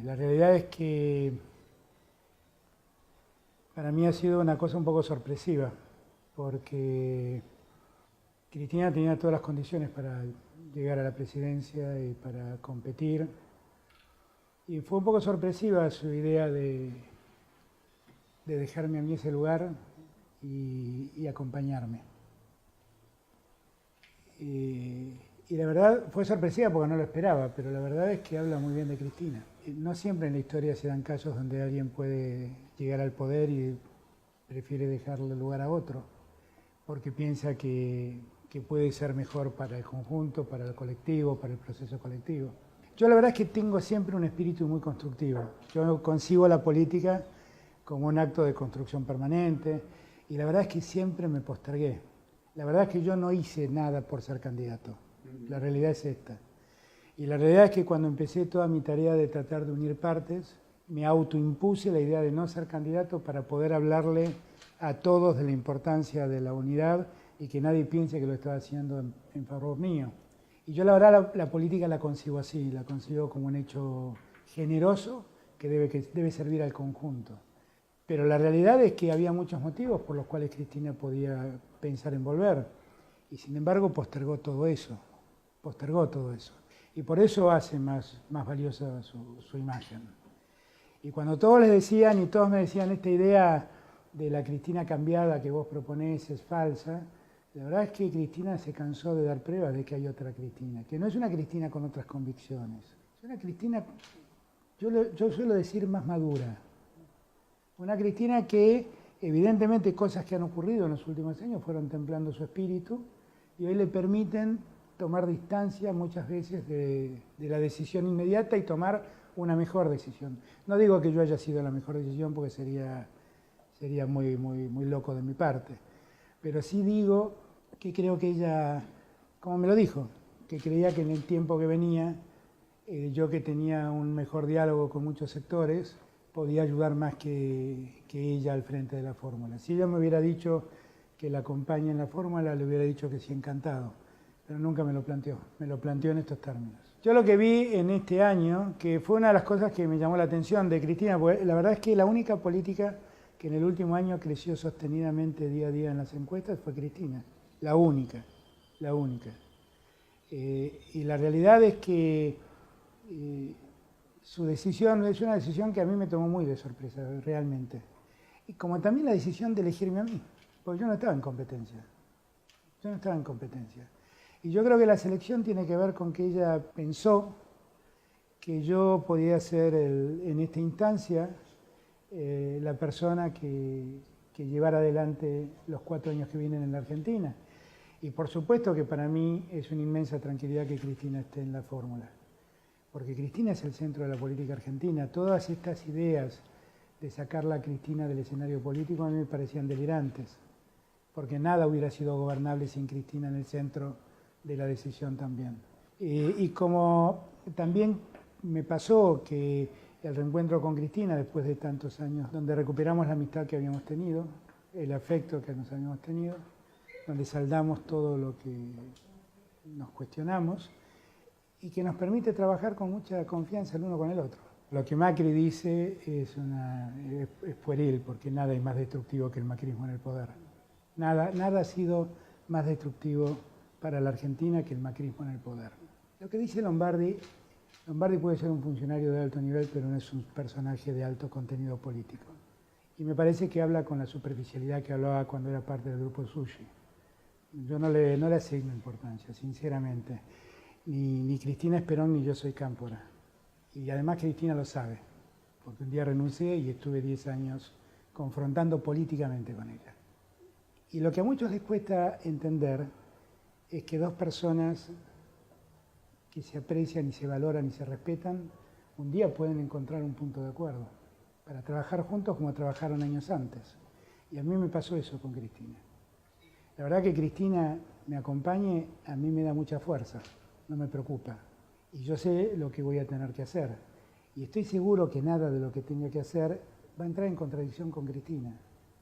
La realidad es que para mí ha sido una cosa un poco sorpresiva, porque Cristina tenía todas las condiciones para llegar a la presidencia y para competir. Y fue un poco sorpresiva su idea de dejarme a mí ese lugar y acompañarme. Y la verdad fue sorpresiva porque no lo esperaba, pero la verdad es que habla muy bien de Cristina. No siempre en la historia se dan casos donde alguien puede llegar al poder y prefiere dejarle lugar a otro, porque piensa que puede ser mejor para el conjunto, para el colectivo, para el proceso colectivo. Yo la verdad es que tengo siempre un espíritu muy constructivo. Yo concibo la política como un acto de construcción permanente y la verdad es que siempre me postergué. La verdad es que yo no hice nada por ser candidato. La realidad es esta. Y la realidad es que cuando empecé toda mi tarea de tratar de unir partes, me autoimpuse la idea de no ser candidato para poder hablarle a todos de la importancia de la unidad y que nadie piense que lo estaba haciendo en favor mío. Y yo la verdad la política la concibo así, la concibo como un hecho generoso que debe servir al conjunto. Pero la realidad es que había muchos motivos por los cuales Cristina podía pensar en volver. Y sin embargo postergó todo eso. Y por eso hace más valiosa su imagen. Y cuando todos les decían, y todos me decían, esta idea de la Cristina cambiada que vos proponés es falsa, la verdad es que Cristina se cansó de dar pruebas de que hay otra Cristina, que no es una Cristina con otras convicciones, es una Cristina, yo suelo decir, más madura. Una Cristina que, evidentemente, cosas que han ocurrido en los últimos años fueron templando su espíritu y hoy le permiten tomar distancia muchas veces de la decisión inmediata y tomar una mejor decisión. No digo que yo haya sido la mejor decisión porque sería muy loco de mi parte, pero sí digo que creo que ella, como me lo dijo, que creía que en el tiempo que venía, yo que tenía un mejor diálogo con muchos sectores, podía ayudar más que ella al frente de la fórmula. Si ella me hubiera dicho que la acompañe en la fórmula, le hubiera dicho que sí, encantado, pero nunca me lo planteó en estos términos. Yo lo que vi en este año, que fue una de las cosas que me llamó la atención de Cristina, porque la verdad es que la única política que en el último año creció sostenidamente día a día en las encuestas fue Cristina, la única. Y la realidad es que su decisión es una decisión que a mí me tomó muy de sorpresa, realmente. Y como también la decisión de elegirme a mí, porque yo no estaba en competencia. Y yo creo que la selección tiene que ver con que ella pensó que yo podía ser en esta instancia la persona que llevara adelante los 4 años que vienen en la Argentina. Y por supuesto que para mí es una inmensa tranquilidad que Cristina esté en la fórmula, porque Cristina es el centro de la política argentina. Todas estas ideas de sacarla a Cristina del escenario político a mí me parecían delirantes, porque nada hubiera sido gobernable sin Cristina en el centro de la decisión también. Y como también me pasó que el reencuentro con Cristina después de tantos años, donde recuperamos la amistad que habíamos tenido, el afecto que nos habíamos tenido, donde saldamos todo lo que nos cuestionamos y que nos permite trabajar con mucha confianza el uno con el otro. Lo que Macri dice es pueril, porque nada es más destructivo que el macrismo en el poder. Nada ha sido más destructivo para la Argentina que el macrismo en el poder. Lo que dice Lombardi puede ser un funcionario de alto nivel, pero no es un personaje de alto contenido político. Y me parece que habla con la superficialidad que hablaba cuando era parte del grupo Sushi. Yo no le asigno importancia, sinceramente. Ni Cristina Esperón ni yo soy Cámpora. Y además Cristina lo sabe, porque un día renuncié y estuve 10 años confrontando políticamente con ella. Y lo que a muchos les cuesta entender es que dos personas que se aprecian y se valoran y se respetan, un día pueden encontrar un punto de acuerdo para trabajar juntos como trabajaron años antes. Y a mí me pasó eso con Cristina. La verdad que Cristina me acompañe a mí me da mucha fuerza, no me preocupa. Y yo sé lo que voy a tener que hacer. Y estoy seguro que nada de lo que tenga que hacer va a entrar en contradicción con Cristina.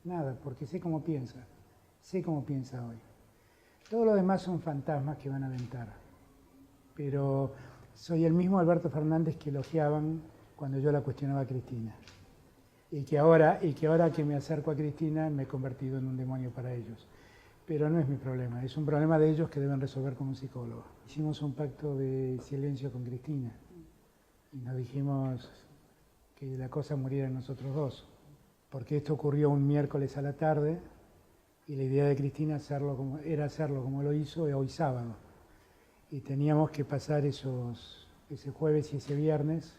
Nada, porque sé cómo piensa hoy. Todo lo demás son fantasmas que van a aventar. Pero soy el mismo Alberto Fernández que elogiaban cuando yo la cuestionaba a Cristina. Y que ahora que me acerco a Cristina me he convertido en un demonio para ellos. Pero no es mi problema, es un problema de ellos que deben resolver con un psicólogo. Hicimos un pacto de silencio con Cristina y nos dijimos que la cosa muriera en nosotros dos, porque esto ocurrió un miércoles a la tarde y la idea de Cristina era hacerlo como lo hizo hoy sábado. Y teníamos que pasar ese jueves y ese viernes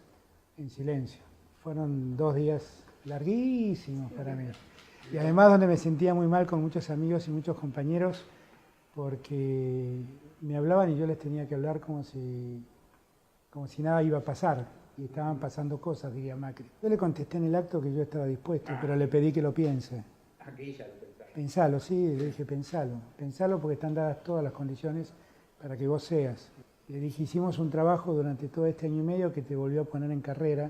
en silencio. Fueron 2 días larguísimos para mí. Y además donde me sentía muy mal con muchos amigos y muchos compañeros, porque me hablaban y yo les tenía que hablar como si nada iba a pasar. Y estaban pasando cosas, diría Macri. Yo le contesté en el acto que yo estaba dispuesto, pero le pedí que lo piense. Aquí ya lo pensaron. Pensalo, sí, le dije pensalo porque están dadas todas las condiciones para que vos seas. Le dije, hicimos un trabajo durante todo este año y medio que te volvió a poner en carrera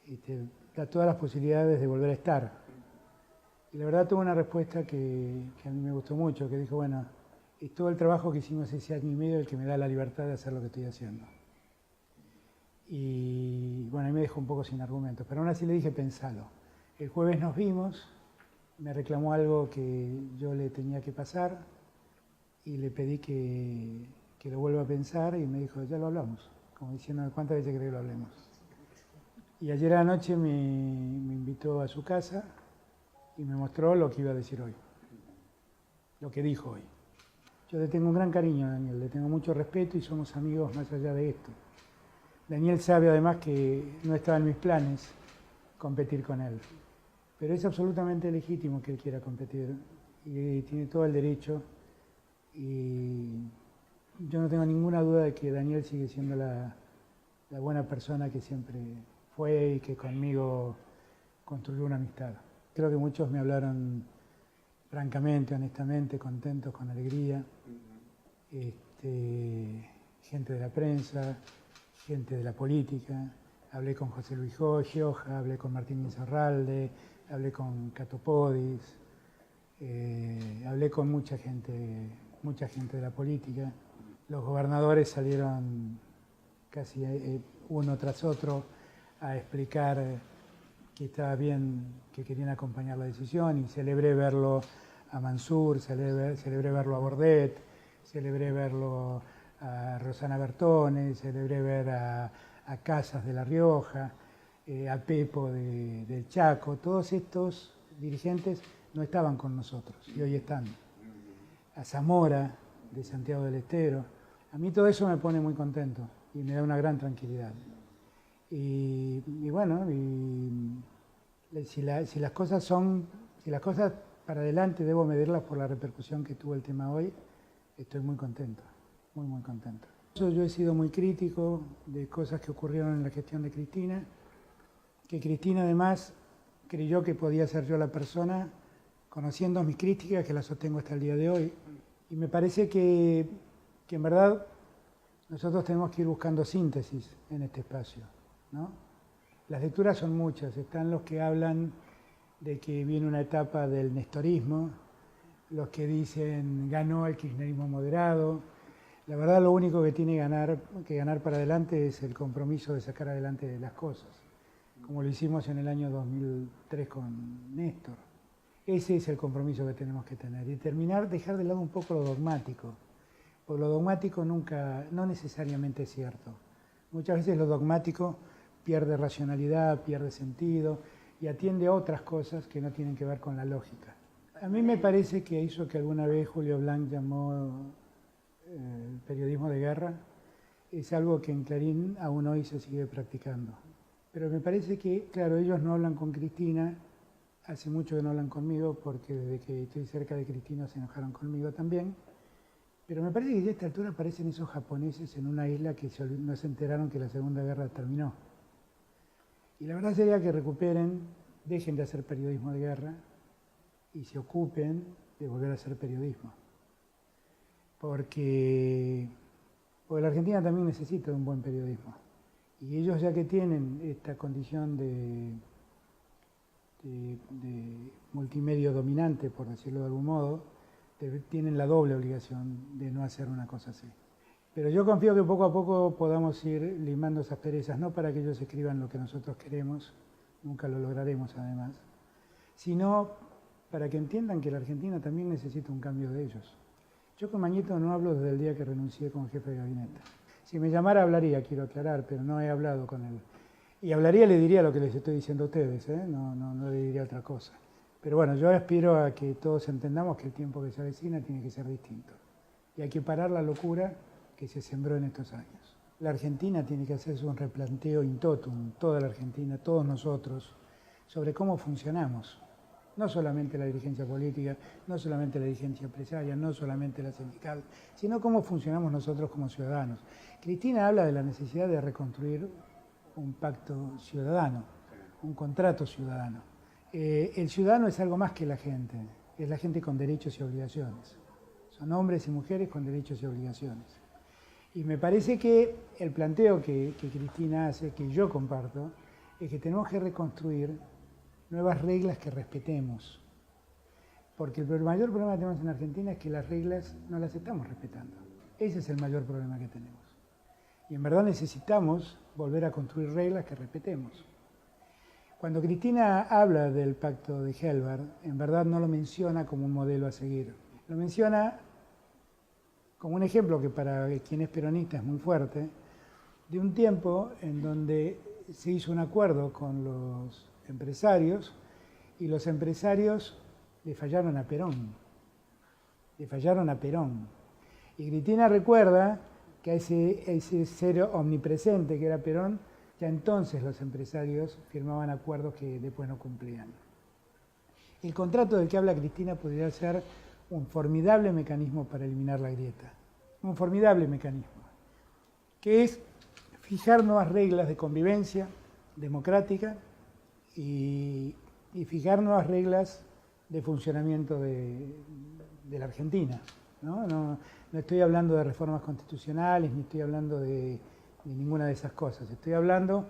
y te da todas las posibilidades de volver a estar. Y la verdad tuvo una respuesta que a mí me gustó mucho, que dijo, bueno, es todo el trabajo que hicimos ese año y medio el que me da la libertad de hacer lo que estoy haciendo. Y bueno, ahí me dejó un poco sin argumentos, pero aún así le dije, pensalo. El jueves nos vimos, me reclamó algo que yo le tenía que pasar y le pedí que lo vuelva a pensar y me dijo, ya lo hablamos, como diciendo, ¿cuántas veces querés que lo hablemos? Y ayer a la noche me invitó a su casa y me mostró lo que iba a decir hoy, lo que dijo hoy. Yo le tengo un gran cariño a Daniel, le tengo mucho respeto y somos amigos más allá de esto. Daniel sabe además que no estaba en mis planes competir con él, pero es absolutamente legítimo que él quiera competir y tiene todo el derecho y yo no tengo ninguna duda de que Daniel sigue siendo la buena persona que siempre fue y que conmigo construyó una amistad. Creo que muchos me hablaron francamente, honestamente, contentos, con alegría. Gente de la prensa, gente de la política. Hablé con José Luis Gioja, hablé con Martín Insaurralde, hablé con Cato Podis, hablé con mucha gente de la política. Los gobernadores salieron casi uno tras otro a explicar que estaba bien, que querían acompañar la decisión y celebré verlo a Mansur, celebré verlo a Bordet, celebré verlo a Rosana Bertone, celebré ver a Casas de La Rioja, a Pepo del Chaco. Todos estos dirigentes no estaban con nosotros y hoy están. A Zamora de Santiago del Estero. A mí todo eso me pone muy contento y me da una gran tranquilidad. Y bueno, si las cosas para adelante debo medirlas por la repercusión que tuvo el tema hoy, estoy muy contento, muy, muy contento. Yo he sido muy crítico de cosas que ocurrieron en la gestión de Cristina, que Cristina además creyó que podía ser yo la persona, conociendo mis críticas, que las sostengo hasta el día de hoy. Y me parece que en verdad nosotros tenemos que ir buscando síntesis en este espacio, ¿no? Las lecturas son muchas, están los que hablan de que viene una etapa del nestorismo, los que dicen ganó el kirchnerismo moderado. La verdad lo único que tiene que ganar para adelante es el compromiso de sacar adelante las cosas, como lo hicimos en el año 2003 con Néstor. Ese es el compromiso que tenemos que tener y dejar de lado un poco lo dogmático, porque lo dogmático no necesariamente es cierto. Muchas veces lo dogmático pierde racionalidad, pierde sentido y atiende a otras cosas que no tienen que ver con la lógica. A mí me parece que eso que alguna vez Julio Blanc llamó el periodismo de guerra es algo que en Clarín aún hoy se sigue practicando. Pero me parece que, claro, ellos no hablan con Cristina, hace mucho que no hablan conmigo porque desde que estoy cerca de Cristina se enojaron conmigo también. Pero me parece que ya a esta altura aparecen esos japoneses en una isla que no se enteraron que la Segunda Guerra terminó. Y la verdad sería que recuperen, dejen de hacer periodismo de guerra y se ocupen de volver a hacer periodismo. Porque la Argentina también necesita de un buen periodismo. Y ellos ya que tienen esta condición de multimedio dominante, por decirlo de algún modo, tienen la doble obligación de no hacer una cosa así. Pero yo confío que poco a poco podamos ir limando esas perezas, no para que ellos escriban lo que nosotros queremos, nunca lo lograremos además, sino para que entiendan que la Argentina también necesita un cambio de ellos. Yo con Mañeto no hablo desde el día que renuncié como jefe de gabinete. Si me llamara hablaría, quiero aclarar, pero no he hablado con él. Y hablaría, le diría lo que les estoy diciendo a ustedes, no le diría otra cosa. Pero bueno, yo aspiro a que todos entendamos que el tiempo que se avecina tiene que ser distinto. Y hay que parar la locura que se sembró en estos años. La Argentina tiene que hacerse un replanteo in totum, toda la Argentina, todos nosotros, sobre cómo funcionamos. No solamente la dirigencia política, no solamente la dirigencia empresaria, no solamente la sindical, sino cómo funcionamos nosotros como ciudadanos. Cristina habla de la necesidad de reconstruir un pacto ciudadano, un contrato ciudadano. El ciudadano es algo más que la gente, es la gente con derechos y obligaciones. Son hombres y mujeres con derechos y obligaciones. Y me parece que el planteo que Cristina hace, que yo comparto, es que tenemos que reconstruir nuevas reglas que respetemos. Porque el mayor problema que tenemos en Argentina es que las reglas no las estamos respetando. Ese es el mayor problema que tenemos. Y en verdad necesitamos volver a construir reglas que respetemos. Cuando Cristina habla del pacto de Helbar, en verdad no lo menciona como un modelo a seguir. Lo menciona como un ejemplo que para quien es peronista es muy fuerte, de un tiempo en donde se hizo un acuerdo con los empresarios y los empresarios le fallaron a Perón. Le fallaron a Perón. Y Cristina recuerda que a ese ser omnipresente que era Perón, ya entonces los empresarios firmaban acuerdos que después no cumplían. El contrato del que habla Cristina podría ser un formidable mecanismo para eliminar la grieta. Un formidable mecanismo, que es fijar nuevas reglas de convivencia democrática y fijar nuevas reglas de funcionamiento de la Argentina. No estoy hablando de reformas constitucionales, ni estoy hablando de ninguna de esas cosas. Estoy hablando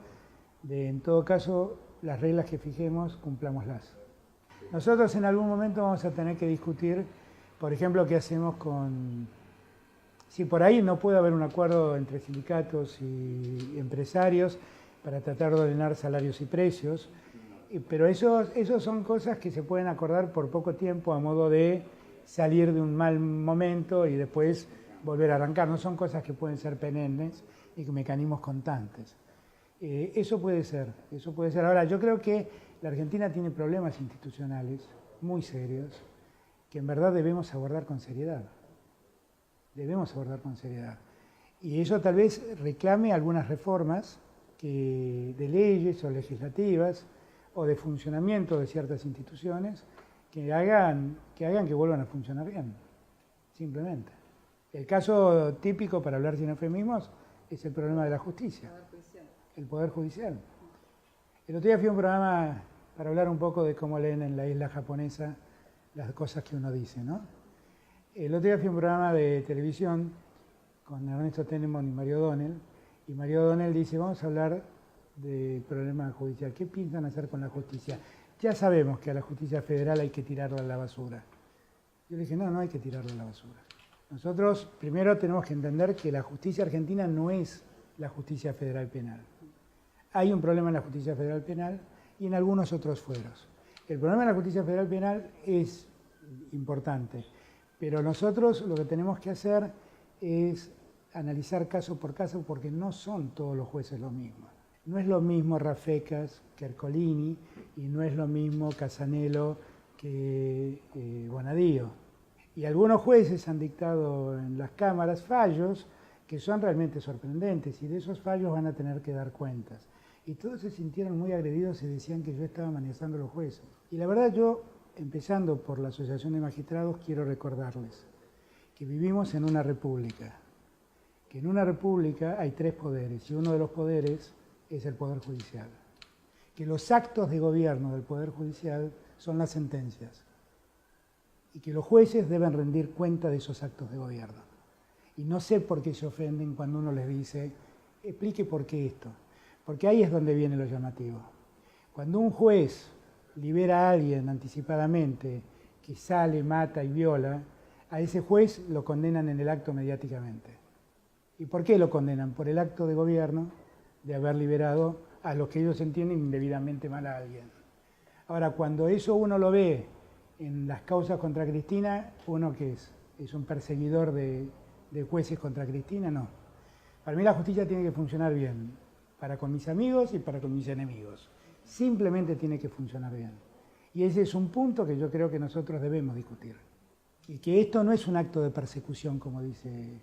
de, en todo caso, las reglas que fijemos, cumplámoslas. Nosotros en algún momento vamos a tener que discutir, por ejemplo, qué hacemos con... Si por ahí no puede haber un acuerdo entre sindicatos y empresarios para tratar de ordenar salarios y precios, pero esos son cosas que se pueden acordar por poco tiempo a modo de salir de un mal momento y después volver a arrancar. No son cosas que pueden ser perennes y mecanismos constantes. Eso puede ser, eso puede ser. Ahora, yo creo que la Argentina tiene problemas institucionales muy serios que en verdad debemos abordar con seriedad. Debemos abordar con seriedad. Y eso tal vez reclame algunas reformas de leyes o legislativas o de funcionamiento de ciertas instituciones que hagan que vuelvan a funcionar bien, simplemente. El caso típico, para hablar sin eufemismos, es el problema de la justicia, el Poder Judicial. El otro día fui a un programa para hablar un poco de cómo leen en la isla japonesa las cosas que uno dice, ¿no? El otro día fui a un programa de televisión con Ernesto Tenenbaum y Mario O'Donnell, y Mario O'Donnell dice, vamos a hablar del problema judicial. ¿Qué piensan hacer con la justicia? Ya sabemos que a la justicia federal hay que tirarla a la basura. Yo le dije, no hay que tirarla a la basura. Nosotros primero tenemos que entender que la justicia argentina no es la justicia federal penal. Hay un problema en la justicia federal penal y en algunos otros fueros. El problema en la justicia federal penal es importante, pero nosotros lo que tenemos que hacer es analizar caso por caso porque no son todos los jueces lo mismo. No es lo mismo Rafecas que Ercolini y no es lo mismo Casanello que Bonadío. Y algunos jueces han dictado en las cámaras fallos que son realmente sorprendentes y de esos fallos van a tener que dar cuentas. Y todos se sintieron muy agredidos y decían que yo estaba amenazando a los jueces. Y la verdad yo, empezando por la Asociación de Magistrados, quiero recordarles que vivimos en una república, que en una república hay tres poderes y uno de los poderes es el Poder Judicial. Que los actos de gobierno del Poder Judicial son las sentencias y que los jueces deben rendir cuenta de esos actos de gobierno. Y no sé por qué se ofenden cuando uno les dice, explique por qué esto. Porque ahí es donde viene lo llamativo. Cuando un juez libera a alguien anticipadamente que sale, mata y viola, a ese juez lo condenan en el acto mediáticamente. ¿Y por qué lo condenan? Por el acto de gobierno de haber liberado a los que ellos entienden indebidamente mal a alguien. Ahora, cuando eso uno lo ve en las causas contra Cristina, ¿uno qué es? ¿Es un perseguidor de jueces contra Cristina? No. Para mí la justicia tiene que funcionar bien, para con mis amigos y para con mis enemigos. Simplemente tiene que funcionar bien. Y ese es un punto que yo creo que nosotros debemos discutir. Y que esto no es un acto de persecución, como dice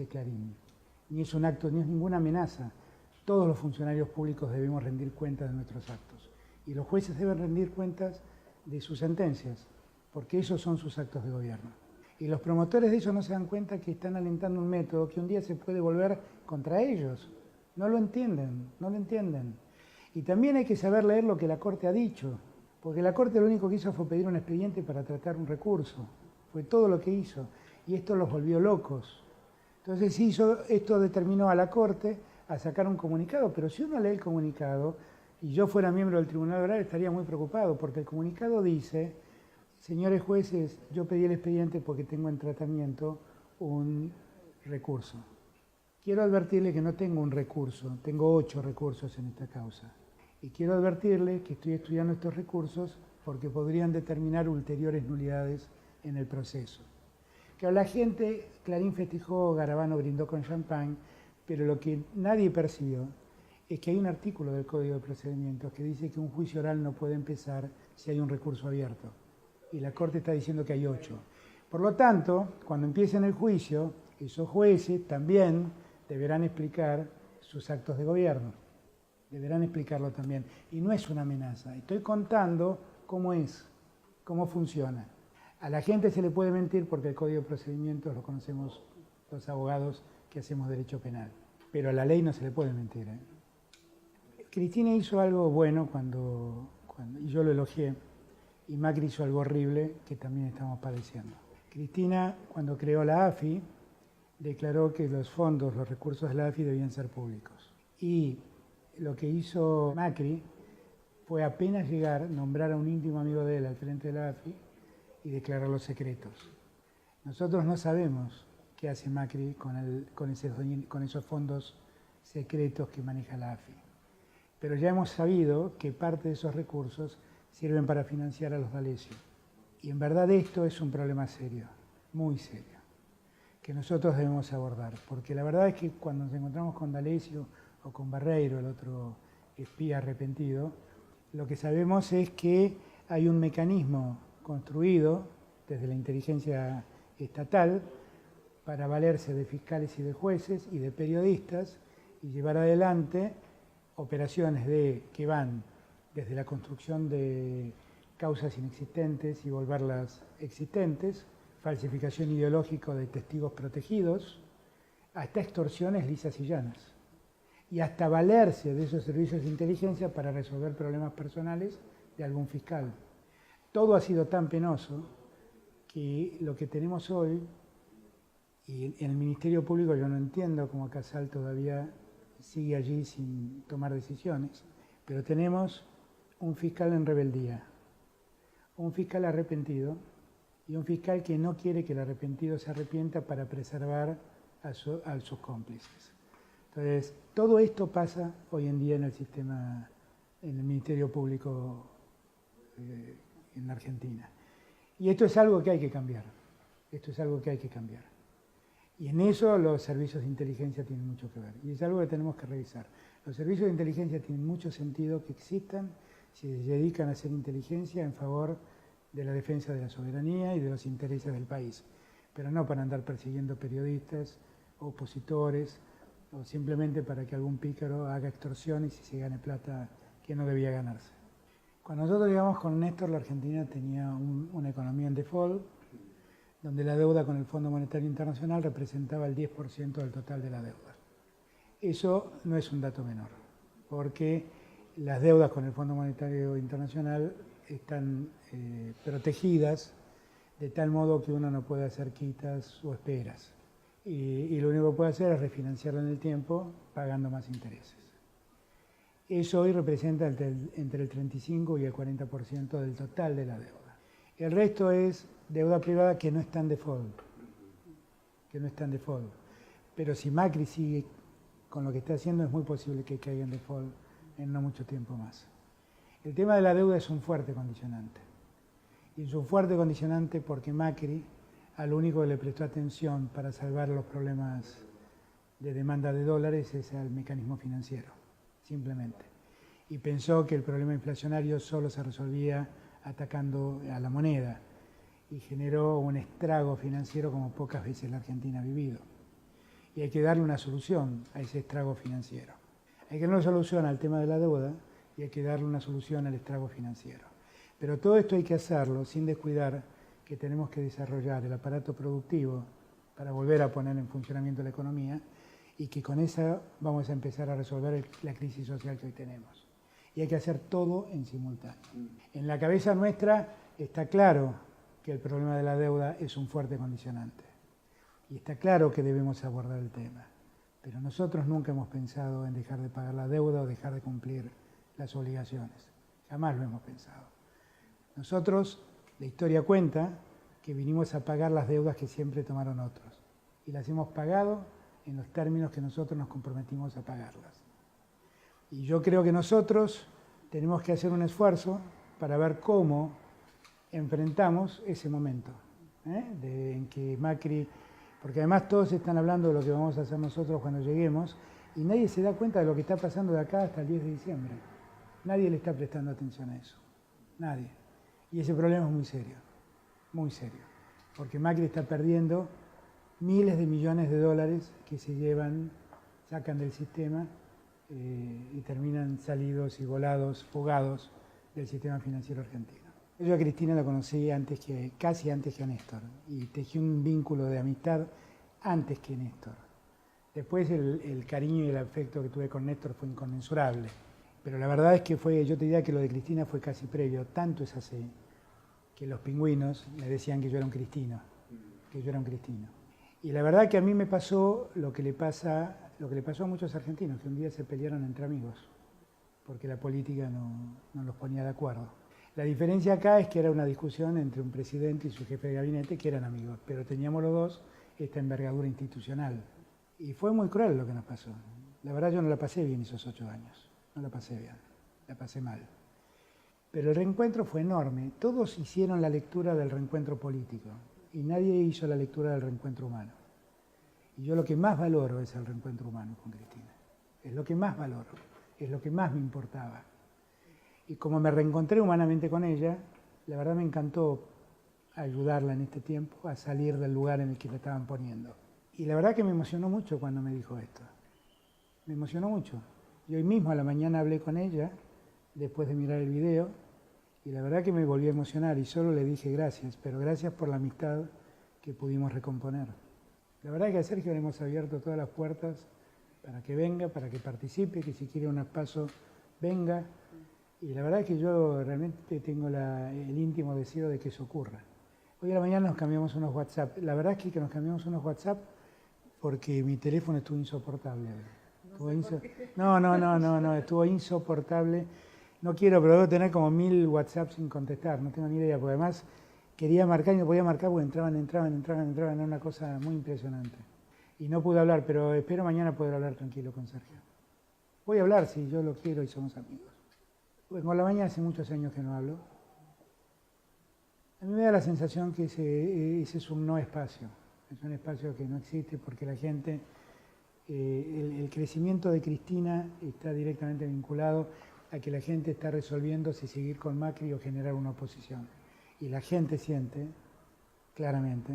Clarín, ni es un acto, ni es ninguna amenaza. Todos los funcionarios públicos debemos rendir cuentas de nuestros actos. Y los jueces deben rendir cuentas de sus sentencias, porque esos son sus actos de gobierno. Y los promotores de eso no se dan cuenta que están alentando un método que un día se puede volver contra ellos. No lo entienden, no lo entienden. Y también hay que saber leer lo que la Corte ha dicho, porque la Corte lo único que hizo fue pedir un expediente para tratar un recurso. Fue todo lo que hizo. Y esto los volvió locos. Entonces esto determinó a la Corte a sacar un comunicado, pero si uno lee el comunicado, y yo fuera miembro del Tribunal Oral estaría muy preocupado, porque el comunicado dice: señores jueces, yo pedí el expediente porque tengo en tratamiento un recurso. Quiero advertirle que no tengo un recurso, tengo 8 recursos en esta causa. Y quiero advertirle que estoy estudiando estos recursos porque podrían determinar ulteriores nulidades en el proceso. Que la gente, Clarín festejó, Garabano brindó con champán, pero lo que nadie percibió es que hay un artículo del Código de Procedimientos que dice que un juicio oral no puede empezar si hay un recurso abierto. Y la Corte está diciendo que hay 8. Por lo tanto, cuando empiecen el juicio, esos jueces también deberán explicar sus actos de gobierno. Deberán explicarlo también. Y no es una amenaza. Estoy contando cómo es, cómo funciona. A la gente se le puede mentir porque el Código de Procedimientos lo conocemos los abogados que hacemos derecho penal. Pero a la ley no se le puede mentir. Cristina hizo algo bueno y yo lo elogié, y Macri hizo algo horrible que también estamos padeciendo. Cristina, cuando creó la AFI, declaró que los fondos, los recursos de la AFI debían ser públicos. Y lo que hizo Macri fue, apenas llegar, nombrar a un íntimo amigo de él al frente de la AFI y declararlos secretos. Nosotros no sabemos qué hace Macri con esos fondos secretos que maneja la AFI. Pero ya hemos sabido que parte de esos recursos sirven para financiar a los D'Alessio. Y en verdad esto es un problema serio, muy serio, que nosotros debemos abordar. Porque la verdad es que cuando nos encontramos con D'Alessio o con Barreiro, el otro espía arrepentido, lo que sabemos es que hay un mecanismo construido desde la inteligencia estatal para valerse de fiscales y de jueces y de periodistas y llevar adelante operaciones que van desde la construcción de causas inexistentes y volverlas existentes, falsificación ideológica de testigos protegidos, hasta extorsiones lisas y llanas. Y hasta valerse de esos servicios de inteligencia para resolver problemas personales de algún fiscal. Todo ha sido tan penoso que lo que tenemos hoy, y en el Ministerio Público yo no entiendo cómo Casal todavía sigue allí sin tomar decisiones, pero tenemos un fiscal en rebeldía, un fiscal arrepentido y un fiscal que no quiere que el arrepentido se arrepienta para preservar a sus cómplices. Entonces, todo esto pasa hoy en día en el sistema, en el Ministerio Público en la Argentina. Y esto es algo que hay que cambiar. Esto es algo que hay que cambiar. Y en eso los servicios de inteligencia tienen mucho que ver. Y es algo que tenemos que revisar. Los servicios de inteligencia tienen mucho sentido que existan si se dedican a hacer inteligencia en favor de la defensa de la soberanía y de los intereses del país. Pero no para andar persiguiendo periodistas, opositores, o simplemente para que algún pícaro haga extorsiones y se gane plata que no debía ganarse. Cuando nosotros llegamos con Néstor, la Argentina tenía una economía en default, donde la deuda con el Fondo Monetario Internacional representaba el 10% del total de la deuda. Eso no es un dato menor, porque las deudas con el Fondo Monetario Internacional están protegidas de tal modo que uno no puede hacer quitas o esperas. Y lo único que puede hacer es refinanciarlo en el tiempo pagando más intereses. Eso hoy representa entre el 35 y el 40% del total de la deuda. El resto es deuda privada que no está en default. pero si Macri sigue con lo que está haciendo es muy posible que caiga en default en no mucho tiempo más. El tema de la deuda es un fuerte condicionante. Y es un fuerte condicionante porque Macri a lo único que le prestó atención para salvar los problemas de demanda de dólares es al mecanismo financiero, simplemente. Y pensó que el problema inflacionario solo se resolvía atacando a la moneda y generó un estrago financiero como pocas veces la Argentina ha vivido. Y hay que darle una solución a ese estrago financiero. Hay que darle una solución al tema de la deuda y hay que darle una solución al estrago financiero. Pero todo esto hay que hacerlo sin descuidar que tenemos que desarrollar el aparato productivo para volver a poner en funcionamiento la economía y que con esa vamos a empezar a resolver la crisis social que hoy tenemos. Y hay que hacer todo en simultáneo. En la cabeza nuestra está claro que el problema de la deuda es un fuerte condicionante. Y está claro que debemos abordar el tema. Pero nosotros nunca hemos pensado en dejar de pagar la deuda o dejar de cumplir las obligaciones. Jamás lo hemos pensado. Nosotros, la historia cuenta que vinimos a pagar las deudas que siempre tomaron otros. Y las hemos pagado en los términos que nosotros nos comprometimos a pagarlas. Y yo creo que nosotros tenemos que hacer un esfuerzo para ver cómo enfrentamos ese momento, en que Macri, porque además todos están hablando de lo que vamos a hacer nosotros cuando lleguemos y nadie se da cuenta de lo que está pasando de acá hasta el 10 de diciembre. Nadie le está prestando atención a eso, nadie. Y ese problema es muy serio, porque Macri está perdiendo miles de millones de dólares que se llevan, sacan del sistema y terminan salidos y volados, fugados del sistema financiero argentino. Yo a Cristina la conocí casi antes que a Néstor y tejí un vínculo de amistad antes que Néstor. Después el cariño y el afecto que tuve con Néstor fue inconmensurable, pero la verdad es que yo te diría que lo de Cristina fue casi previo, tanto es así que los pingüinos me decían que yo era un cristino, Y la verdad que a mí me pasó lo que le pasó a muchos argentinos, que un día se pelearon entre amigos, porque la política no los ponía de acuerdo. La diferencia acá es que era una discusión entre un presidente y su jefe de gabinete, que eran amigos, pero teníamos los dos esta envergadura institucional. Y fue muy cruel lo que nos pasó. La verdad yo no la pasé bien esos 8 años, no la pasé bien, la pasé mal. Pero el reencuentro fue enorme, todos hicieron la lectura del reencuentro político y nadie hizo la lectura del reencuentro humano. Y yo lo que más valoro es el reencuentro humano con Cristina. Es lo que más valoro, es lo que más me importaba. Y como me reencontré humanamente con ella, la verdad me encantó ayudarla en este tiempo a salir del lugar en el que la estaban poniendo. Y la verdad que me emocionó mucho cuando me dijo esto. Me emocionó mucho. Y hoy mismo a la mañana hablé con ella, después de mirar el video, y la verdad que me volví a emocionar y solo le dije gracias, pero gracias por la amistad que pudimos recomponer. La verdad que a Sergio le hemos abierto todas las puertas para que venga, para que participe, que si quiere un paso venga. Y la verdad que yo realmente tengo el íntimo deseo de que eso ocurra. Hoy a la mañana nos cambiamos unos WhatsApp. La verdad es que nos cambiamos unos WhatsApp porque mi teléfono estuvo insoportable. Estuvo insoportable. No quiero, pero debo tener como 1000 WhatsApp sin contestar, no tengo ni idea, porque además quería marcar y no podía marcar porque entraban, era una cosa muy impresionante. Y no pude hablar, pero espero mañana poder hablar tranquilo con Sergio. Voy a hablar si yo lo quiero y somos amigos. Pues con la mañana hace muchos años que no hablo. A mí me da la sensación que ese es un no espacio, es un espacio que no existe porque la gente, el crecimiento de Cristina está directamente vinculado a que la gente está resolviendo si seguir con Macri o generar una oposición. Y la gente siente claramente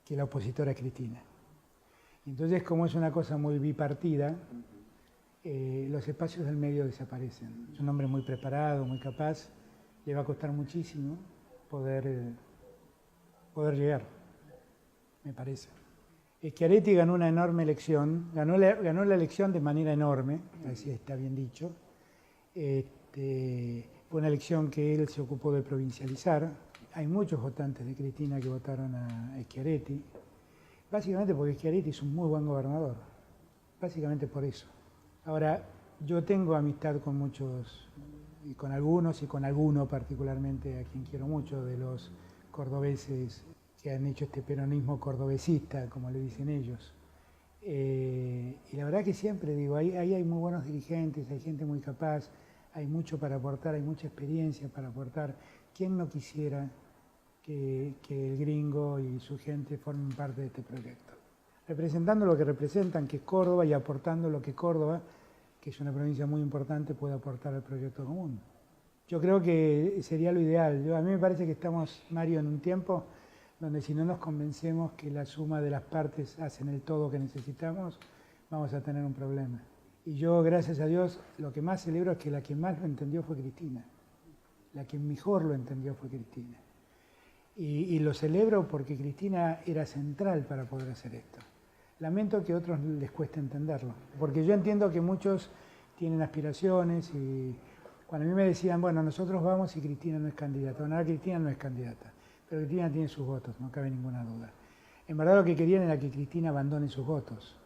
que la opositora es Cristina. Entonces, como es una cosa muy bipartida, los espacios del medio desaparecen. Es un hombre muy preparado, muy capaz, le va a costar muchísimo poder llegar, me parece. Schiaretti ganó una enorme elección, ganó la elección de manera enorme, así está bien dicho. Fue una elección que él se ocupó de provincializar. Hay muchos votantes de Cristina que votaron a Schiaretti, básicamente porque Schiaretti es un muy buen gobernador, básicamente por eso. Ahora, yo tengo amistad con muchos, y con algunos, y con alguno particularmente, a quien quiero mucho, de los cordobeses que han hecho este peronismo cordobesista, como le dicen ellos. Y la verdad que siempre digo, ahí hay muy buenos dirigentes, hay gente muy capaz, hay mucho para aportar, hay mucha experiencia para aportar. ¿Quién no quisiera que el gringo y su gente formen parte de este proyecto? Representando lo que representan, que es Córdoba, y aportando lo que Córdoba, que es una provincia muy importante, puede aportar al proyecto común. Yo creo que sería lo ideal. A mí me parece que estamos, Mario, en un tiempo donde si no nos convencemos que la suma de las partes hacen el todo que necesitamos, vamos a tener un problema. Y yo, gracias a Dios, lo que más celebro es que la que más lo entendió fue Cristina. La que mejor lo entendió fue Cristina. Y lo celebro porque Cristina era central para poder hacer esto. Lamento que a otros les cueste entenderlo, porque yo entiendo que muchos tienen aspiraciones y cuando a mí me decían, bueno, nosotros vamos y Cristina no es candidata. Bueno, ahora Cristina no es candidata, pero Cristina tiene sus votos, no cabe ninguna duda. En verdad lo que querían era que Cristina abandone sus votos.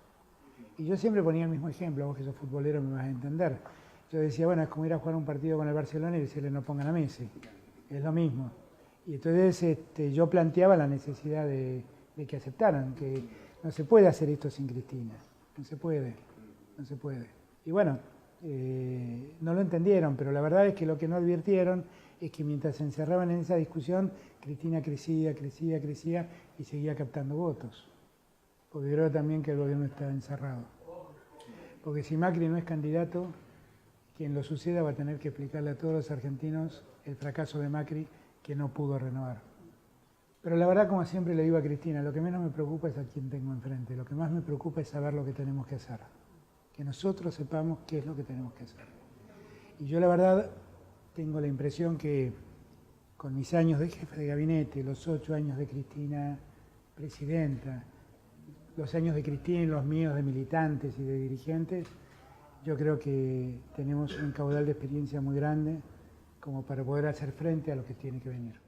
Y yo siempre ponía el mismo ejemplo, vos que sos futbolero me vas a entender. Yo decía, bueno, es como ir a jugar un partido con el Barcelona y decirle no pongan a Messi. Es lo mismo. Y entonces yo planteaba la necesidad de que aceptaran, que no se puede hacer esto sin Cristina. No se puede, no se puede. Y bueno, no lo entendieron, pero la verdad es que lo que no advirtieron es que mientras se encerraban en esa discusión, Cristina crecía, crecía, crecía y seguía captando votos. Porque creo también que el gobierno está encerrado. Porque si Macri no es candidato, quien lo suceda va a tener que explicarle a todos los argentinos el fracaso de Macri, que no pudo renovar. Pero la verdad, como siempre le digo a Cristina, lo que menos me preocupa es a quien tengo enfrente. Lo que más me preocupa es saber lo que tenemos que hacer. Que nosotros sepamos qué es lo que tenemos que hacer. Y yo la verdad tengo la impresión que con mis años de jefe de gabinete, los 8 años de Cristina presidenta, los años de Cristina y los míos de militantes y de dirigentes, yo creo que tenemos un caudal de experiencia muy grande como para poder hacer frente a lo que tiene que venir.